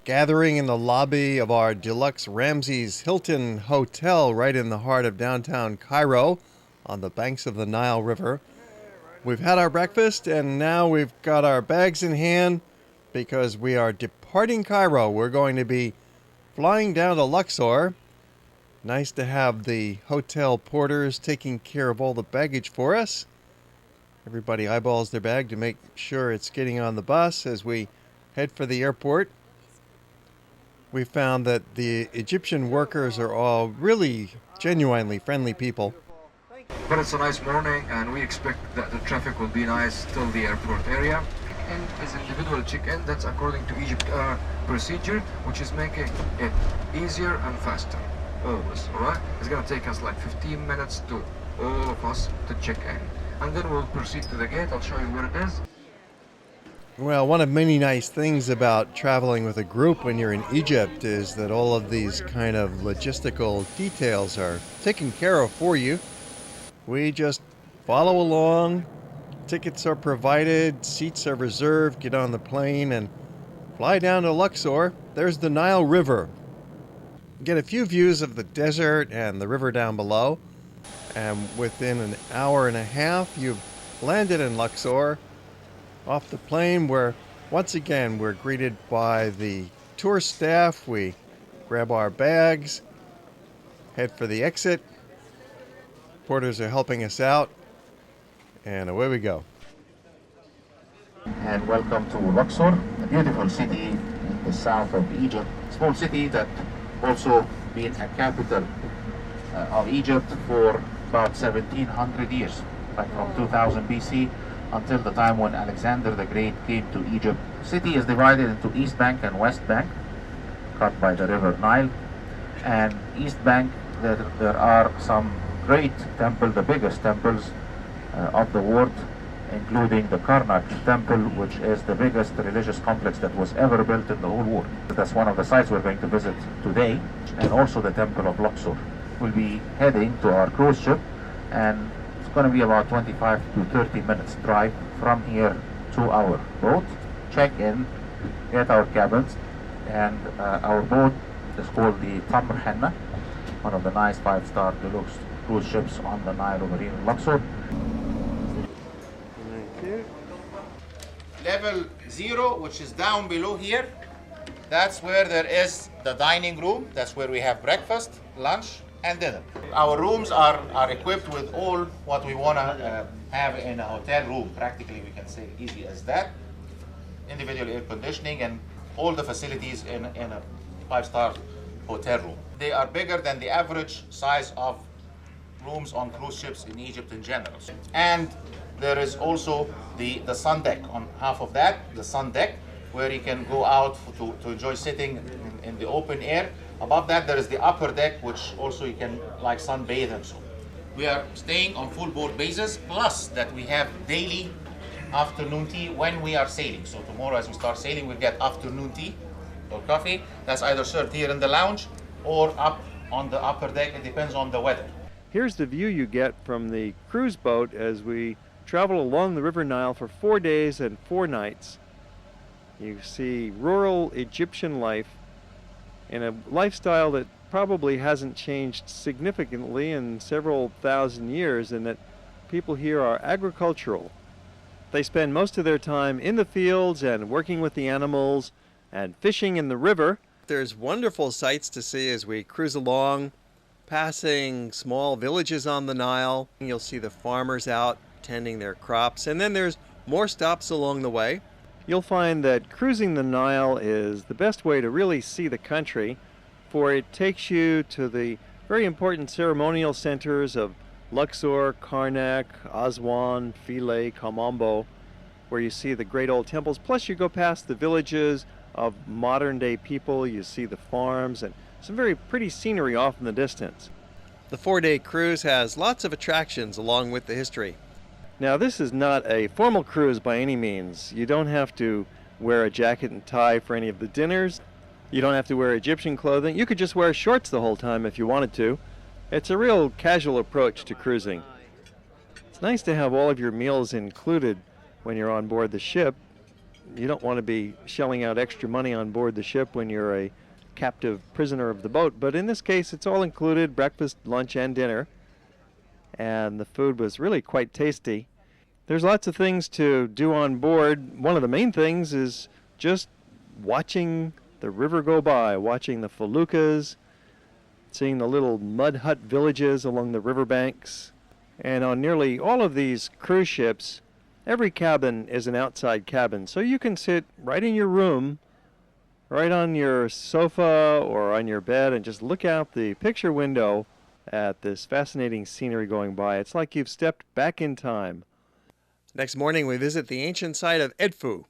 gathering in the lobby of our deluxe Ramses Hilton Hotel right in the heart of downtown Cairo on the banks of the Nile River. We've had our breakfast and now we've got our bags in hand because we are departing Cairo. We're going to be flying down to Luxor. Nice to have the hotel porters taking care of all the baggage for us. Everybody eyeballs their bag to make sure it's getting on the bus as we head for the airport. We found that the Egyptian workers are all really genuinely friendly people. But it's a nice morning and we expect that the traffic will be nice till the airport area. And is individual check-in, that's according to Egypt procedure, which is making it easier and faster. Always, alright? It's gonna take us like 15 minutes to all of us to check in. And then we'll proceed to the gate. I'll show you where it is. Well, one of many nice things about traveling with a group when you're in Egypt is that all of these kind of logistical details are taken care of for you. We just follow along, tickets are provided, seats are reserved, get on the plane and fly down to Luxor. There's the Nile River. Get a few views of the desert and the river down below, and within an hour and a half you've landed in Luxor. Off the plane, where once again we're greeted by the tour staff. We grab our bags, head for the exit. Porters are helping us out, and away we go. And welcome to Luxor, a beautiful city in the south of Egypt. Small city that also been a capital of Egypt for about 1700 years, like from 2000 BC until the time when Alexander the Great came to Egypt. The city is divided into East Bank and West Bank, cut by the river Nile. And East Bank, there are some great temples, the biggest temples of the world, including the Karnak temple, which is the biggest religious complex that was ever built in the whole world. That's one of the sites we're going to visit today, and also the temple of Luxor. We'll be heading to our cruise ship, and it's going to be about 25 to 30 minutes drive from here to our boat. Check in, get our cabins, and our boat is called the Tamr Henna, one of the nice 5-star deluxe cruise ships on the Nile over here in Luxor. Level 0, which is down below here, that's where there is the dining room. That's where we have breakfast, lunch, and dinner. Our rooms are equipped with all what we want to have in a hotel room. Practically, we can say easy as that. Individual air conditioning and all the facilities in a 5-star hotel room. They are bigger than the average size of rooms on cruise ships in Egypt in general. And there is also the sun deck on half of that, the sun deck, where you can go out to enjoy sitting in the open air. Above that, there is the upper deck, which also you can like sunbathe and so. We are staying on full board basis, plus that we have daily afternoon tea when we are sailing. So tomorrow as we start sailing, we'll get afternoon tea or coffee. That's either served here in the lounge or up on the upper deck. It depends on the weather. Here's the view you get from the cruise boat as we travel along the River Nile for 4 days and 4 nights. You see rural Egyptian life in a lifestyle that probably hasn't changed significantly in several thousand years, in that people here are agricultural. They spend most of their time in the fields and working with the animals and fishing in the river. There's wonderful sights to see as we cruise along, passing small villages on the Nile. You'll see the farmers out tending their crops, and then there's more stops along the way. You'll find that cruising the Nile is the best way to really see the country, for it takes you to the very important ceremonial centers of Luxor, Karnak, Aswan, Philae, Kamambo, where you see the great old temples. Plus you go past the villages of modern day people, you see the farms, and some very pretty scenery off in the distance. The 4-day cruise has lots of attractions along with the history. Now, this is not a formal cruise by any means. You don't have to wear a jacket and tie for any of the dinners. You don't have to wear Egyptian clothing. You could just wear shorts the whole time if you wanted to. It's a real casual approach to cruising. It's nice to have all of your meals included when you're on board the ship. You don't want to be shelling out extra money on board the ship when you're a captive prisoner of the boat, but in this case it's all included, breakfast, lunch, and dinner, and the food was really quite tasty. There's lots of things to do on board. One of the main things is just watching the river go by, watching the feluccas, seeing the little mud hut villages along the riverbanks. And on nearly all of these cruise ships, every cabin is an outside cabin, so you can sit right in your room, right on your sofa or on your bed, and just look out the picture window at this fascinating scenery going by. It's like you've stepped back in time. Next morning we visit the ancient site of Edfu,